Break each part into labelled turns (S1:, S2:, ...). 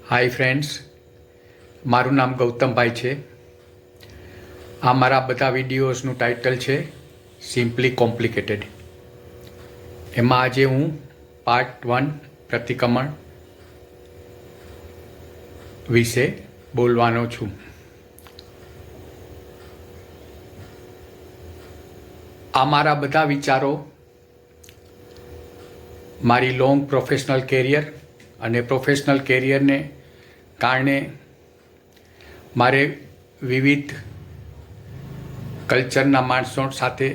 S1: Hi friends, મારું નામ ગૌતમભાઈ છે. આ મારા બધા વિડીયોઝનું ટાઇટલ છે સિમ્પલી કોમ્પ્લિકેટેડ. એમાં આજે હું પાર્ટ 1 પ્રતિક્રમણ વિશે બોલવાનો છું. આ મારા બધા વિચારો મારી લોંગ પ્રોફેશનલ કેરિયર અને પ્રોફેશનલ કેરિયરને કારણે મારે વિવિધ કલ્ચરના માણસો સાથે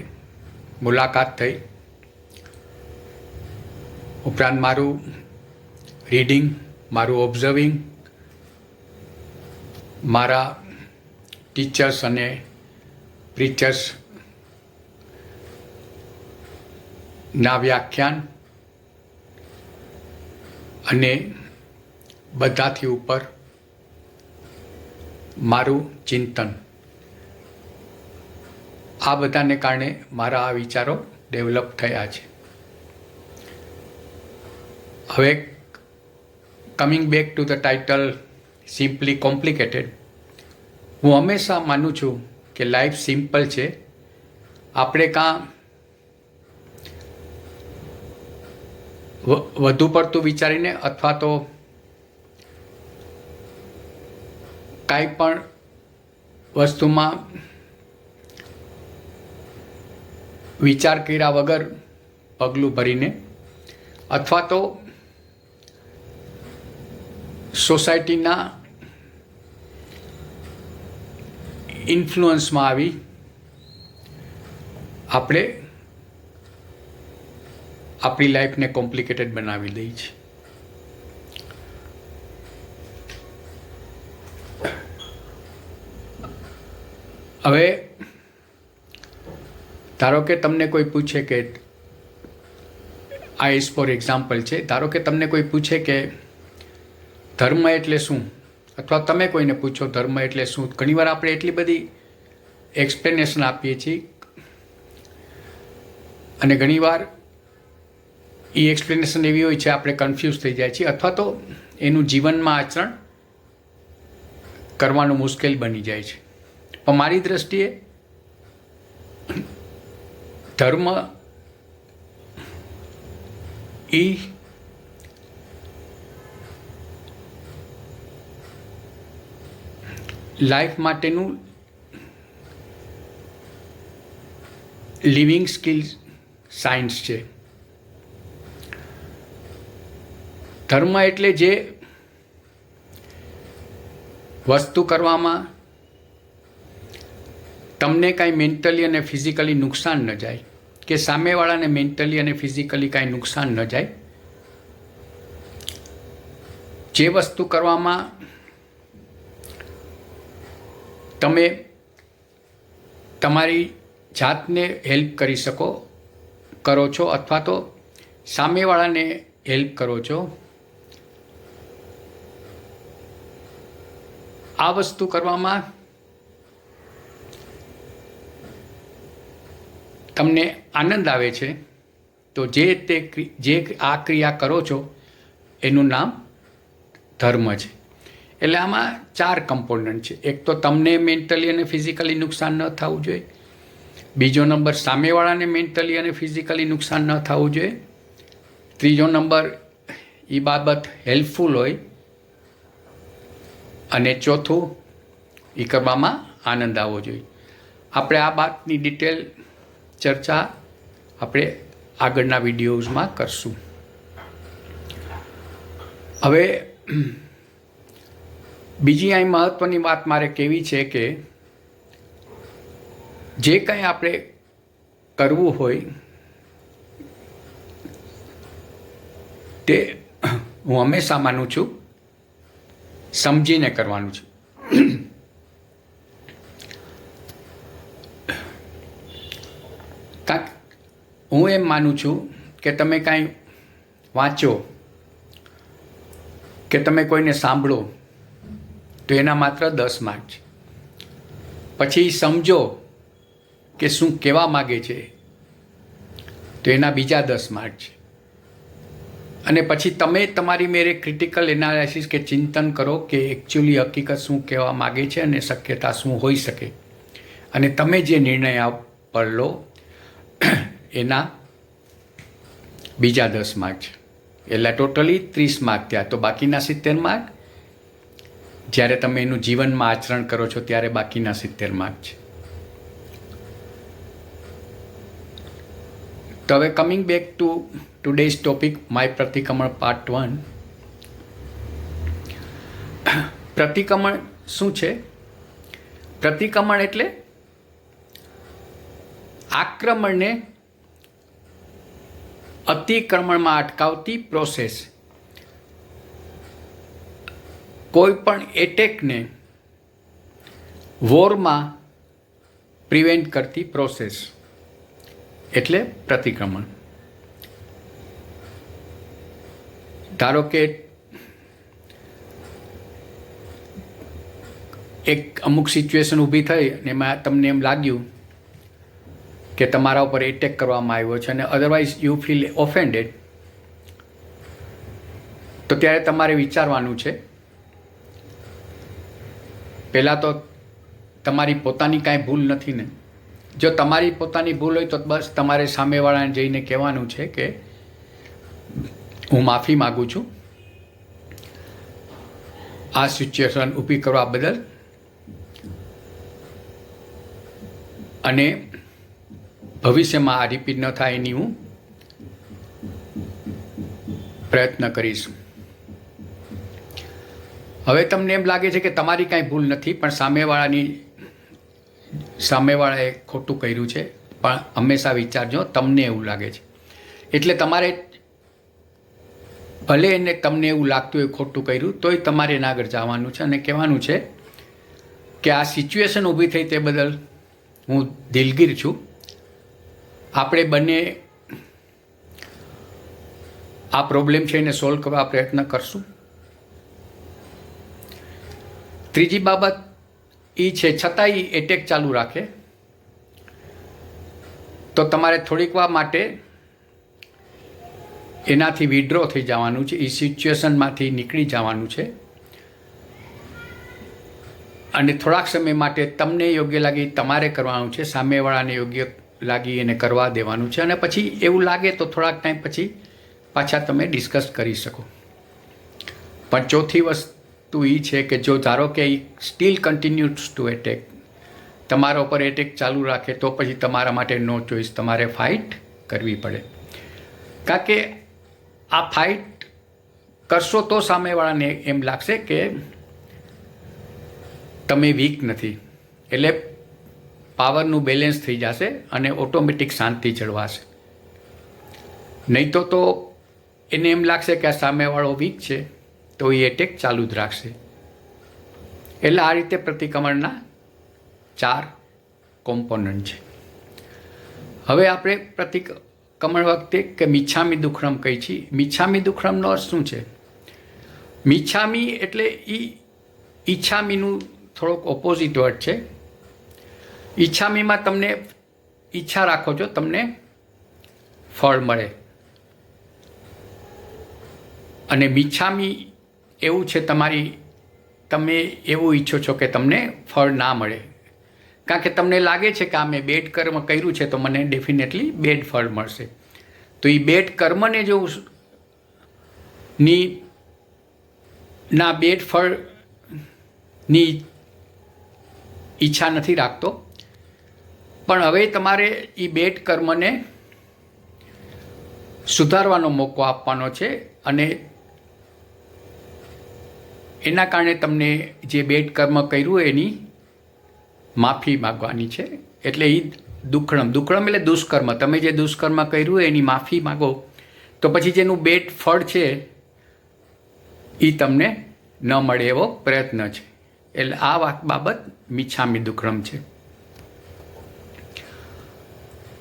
S1: મુલાકાત થઈ. ઉપરાંત મારું રીડિંગ, મારું ઓબ્ઝર્વિંગ, મારા ટીચર્સ અને પ્રીચર્સ ના વ્યાખ્યાન અને બધાથી ઉપર મારું ચિંતન, આ બધાને કારણે મારા આ વિચારો ડેવલપ થયા છે. હવે coming back to the title simply complicated, હું હંમેશા માનું છું કે લાઈફ સિમ્પલ છે. આપણે કાં વધુ પડતું વિચારીને અથવા તો કાંઈ પણ વસ્તુમાં વિચાર કર્યા વગર પગલું ભરીને અથવા તો સોસાયટીના ઇન્ફ્લુઅન્સમાં આવી આપણે આપણી લાઈફને કોમ્પ્લિકેટેડ બનાવી દઈ છે. હવે ધારો કે તમને કોઈ પૂછે કે, આ ઇઝ ફોર એક્ઝામ્પલ છે, ધારો કે તમને કોઈ પૂછે કે ધર્મ એટલે શું, અથવા તમે કોઈને પૂછો ધર્મ એટલે શું, ઘણીવાર આપણે એટલી બધી એક્સપ્લેનેશન આપીએ છીએ અને ઘણીવાર એ એક્સપ્લેનેશન એવી હોય છે આપણે કન્ફ્યુઝ થઈ જાય છીએ અથવા તો એનું જીવનમાં આચરણ કરવાનું મુશ્કેલ બની જાય છે. પણ મારી દૃષ્ટિએ ધર્મ એ લાઈફ માટેનું લિવિંગ સ્કિલ સાયન્સ છે. ધર્મ એટલે જે વસ્તુ કરવામાં તમને કાંઈ મેન્ટલી અને ફિઝિકલી નુકસાન ન જાય, કે સામેવાળાને મેન્ટલી અને ફિઝિકલી કાંઈ નુકસાન ન જાય, જે વસ્તુ કરવામાં તમે તમારી જાતને હેલ્પ કરી કરો છો અથવા તો સામેવાળાને હેલ્પ કરો છો, આ વસ્તુ કરવામાં તમને આનંદ આવે છે, તો જે આ ક્રિયા કરો છો એનું નામ ધર્મ છે. એટલે આમાં 4 કમ્પોનન્ટ છે. એક તો તમને મેન્ટલી અને ફિઝિકલી નુકસાન ન થવું જોઈએ, બીજો નંબર સામેવાળાને મેન્ટલી અને ફિઝિકલી નુકસાન ન થવું જોઈએ, ત્રીજો નંબર એ બાબત હેલ્પફુલ હોય, અને ચોથું એ કરવામાં આનંદ આવવો જોઈએ. આપણે આ બાતની ડિટેલ ચર્ચા આપણે આગળના વિડીયોઝમાં કરશું. હવે બીજી અહીં મહત્ત્વની વાત મારે કહેવી છે કે જે કંઈ આપણે કરવું હોય તે હું હંમેશા માનું છું સમજીને કરવાનું છે. કાંક હું એમ માનું છું કે તમે કાંઈ વાંચો કે તમે કોઈને સાંભળો તો એના માત્ર 10 માર્ક છે. પછી સમજો કે શું કહેવા માગે છે તો એના બીજા 10 માર્ક છે. અને પછી તમે તમારી મેરે ક્રિટિકલ એનાલિસિસ કે ચિંતન કરો કે એકચ્યુઅલી હકીકત શું કહેવા માગે છે અને શક્યતા શું હોઈ શકે, અને તમે જે નિર્ણય પર લો એના બીજા 10 માર્ક છે. એટલે ટોટલી 30 માર્ક થયા. તો બાકીના 70 માર્ક જ્યારે તમે એનું જીવનમાં આચરણ કરો છો ત્યારે બાકીના 70 માર્ક છે. તો હવે coming back to today's topic, my પ્રતિક્રમણ પાર્ટ 1. પ્રતિક્રમણ શું છે? પ્રતિક્રમણ એટલે આક્રમણને અતિક્રમણમાં અટકાવતી પ્રોસેસ. કોઈ પણ એટેકને વોરમાં પ્રિવેન્ટ કરતી પ્રોસેસ એટલે પ્રતિક્રમણ. ધારો કે એક અમુક સિચ્યુએશન ઊભી થઈ અને એમાં તમને એમ લાગ્યું કે તમારા ઉપર એટેક કરવામાં આવ્યો છે અને અધરવાઇઝ યુ ફીલ ઓફેન્ડેડ, તો ત્યારે તમારે વિચારવાનું છે પહેલાં તો તમારી પોતાની કાંઈ ભૂલ નથી ને. જો તમારી પોતાની ભૂલ હોય તો બસ તમારે સામેવાળાને જઈને કહેવાનું છે કે હું માફી માગું છું આ સિચ્યુએશન ઊભી કરવા બદલ, અને ભવિષ્યમાં આ રિપીટ ન થાય એની હું પ્રયત્ન કરીશ. હવે તમને એમ લાગે છે કે તમારી કાંઈ ભૂલ નથી, પણ સામેવાળાએ ખોટું કર્યું છે, પણ હંમેશા વિચારજો તમને એવું લાગે છે. એટલે તમારે ભલે એને તમને એવું લાગતું હોય ખોટું કર્યું તોય તમારે એના આગળ જવાનું છે અને કહેવાનું છે કે આ સિચ્યુએશન ઊભી થઈ તે બદલ હું દિલગીર છું. આપણે બંને આ પ્રોબ્લેમ છે એને સોલ્વ કરવા પ્રયત્ન કરશું. ત્રીજી બાબત એ છે છતાંય એટેક ચાલુ રાખે તો તમારે થોડીક વાર માટે એનાથી વિડ્રો થઈ જવાનું છે, એ સિચ્યુએશનમાંથી નીકળી જવાનું છે અને થોડાક સમય માટે તમને યોગ્ય લાગી તમારે કરવાનું છે, સામેવાળાને યોગ્ય લાગી એને કરવા દેવાનું છે, અને પછી એવું લાગે તો થોડાક ટાઈમ પછી પાછા તમે ડિસ્કસ કરી શકો. પણ ચોથી વસ્તુ એ છે કે જો ધારો કે સ્ટીલ કન્ટિન્યુઝ ટુ એટેક, તમારા ઉપર એટેક ચાલુ રાખે તો પછી તમારા માટે નો ચોઈસ, તમારે ફાઇટ કરવી પડે. કારણ કે આ ફાઇટ કરશો તો સામેવાળાને એમ લાગશે કે તમે વીક નથી, એટલે પાવરનું બેલેન્સ થઈ જશે અને ઓટોમેટિક શાંતિ જળવાશે. નહીં તો એને એમ લાગશે કે આ સામેવાળો વીક છે તો એ એટેક ચાલુ જ રાખશે. એટલે આ રીતે પ્રતિક્રમણના 4 કોમ્પોનન્ટ છે. હવે આપણે પ્રતિક્રમણ વખતે કે મિચ્છામી દુક્કડમ કહી છીએ. મિચ્છામી દુક્કડમનો અર્થ શું છે? મિચ્છામી એટલે ઈચ્છામીનું થોડોક ઓપોઝિટ વર્ડ છે. ઈચ્છામીમાં તમને ઈચ્છા રાખો છો તમને ફળ મળે, અને મિચ્છામી એવું છે તમે એવું ઈચ્છો છો કે તમને ફળ ના મળે, કારણ કે તમને લાગે છે કે આ મેં બેડ કર્મ કર્યું છે તો મને ડેફિનેટલી બેડ ફળ મળશે. તો એ બેડ કર્મને જો ના બેડ ફળની ઈચ્છા નથી રાખતો, પણ હવે તમારે એ બેડ કર્મને સુધારવાનો મોકો આપવાનો છે અને એના કારણે તમને જે બેડ કર્મ કર્યું એની માફી માગવાની છે. એટલે એ દુક્કડમ એટલે દુષ્કર્મ, તમે જે દુષ્કર્મ કર્યું એની માફી માગો તો પછી જેનું બેડ ફળ છે એ તમને ન મળે એવો પ્રયત્ન છે. એટલે આ બાબત મિચ્છામી દુક્કડમ છે.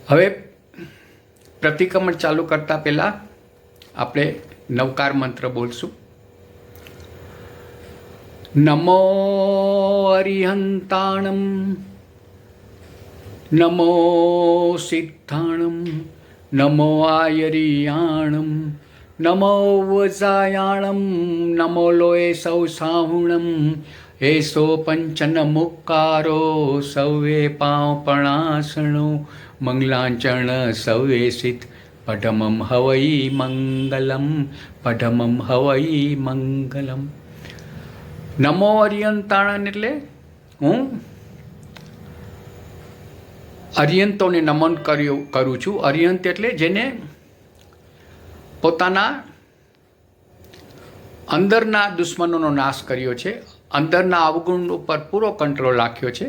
S1: હવે પ્રતિક્રમણ ચાલુ કરતાં પહેલાં આપણે નવકાર મંત્ર બોલશું. નમો અરિહંતાણમ, નમો સિદ્ધાણમ, નમો આયરિયાણમ, નમો વજાયાણમ નમો લોય સૌ સાહુણમ એસો પંચન મુક્કારો સૌએ પાપણાસણો મંગલાચરણ સૌએ સિત પઢમમ હવૈ મંગલમ પઢમમ હવૈ મંગલમ. નમો અરિયંતાણન એટલે હું અરિયંતોને નમન કરું છું. અરિયંત એટલે જેને પોતાના અંદરના દુશ્મનોનો નાશ કર્યો છે, અંદરના અવગુણ ઉપર પૂરો કંટ્રોલ રાખ્યો છે,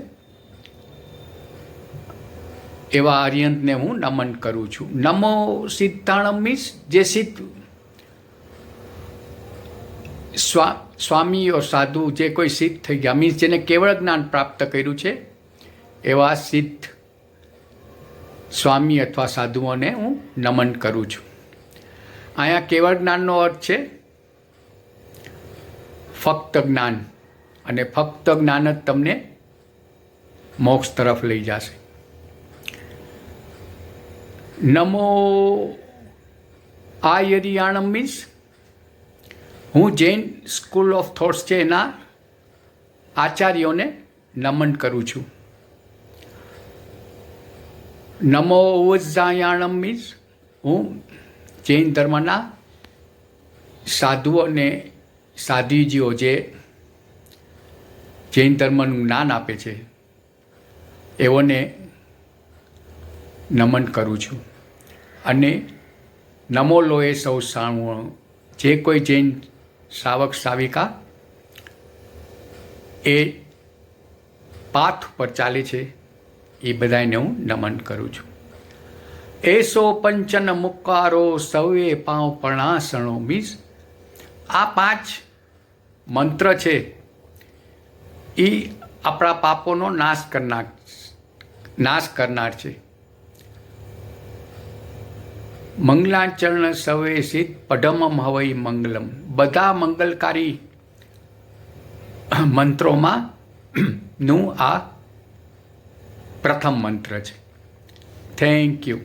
S1: એવા અરિયંતને હું નમન કરું છું. નમો સિદ્ધાણમ મીન્સ જે સિદ્ધ સ્વામી ઓર સાધુ જે કોઈ સિદ્ધ થઈ ગયા, મીન્સ જેને કેવળ જ્ઞાન પ્રાપ્ત કર્યું છે એવા સિદ્ધ સ્વામી અથવા સાધુઓને હું નમન કરું છું. અહીંયા કેવળ જ્ઞાનનો અર્થ છે ફક્ત જ્ઞાન, અને ફક્ત જ્ઞાન જ તમને મોક્ષ તરફ લઈ જશે. નમો આયરિયાણમ મીન્સ હું જૈન સ્કૂલ ઓફ થોટ્સ છે એના આચાર્યોને નમન કરું છું. નમો ઉજ્જાયાણમ મીન્સ હું જૈન ધર્મના સાધુઓને સાધ્વીજીઓ જે જૈન ધર્મનું જ્ઞાન આપે છે એઓને નમન કરું છું. અને નમો લોએ સૌ સાણું જે કોઈ જૈન શ્રાવક શ્રાવિકા એ પાથ પર ચાલે છે એ બધાને હું નમન કરું છું. એસો પંચન મુક્કારો સૌએ પાવ પણાસણો મીન્સ આ 5 મંત્ર છે એ આપણા પાપોનો નાશ કરનાર છે. મંગલાચરણ સવે સિદ્ધ પઢમમ હવૈ મંગલમ. બધા મંગલકારી મંત્રોમાં નું આ પ્રથમ મંત્ર છે. Thank you.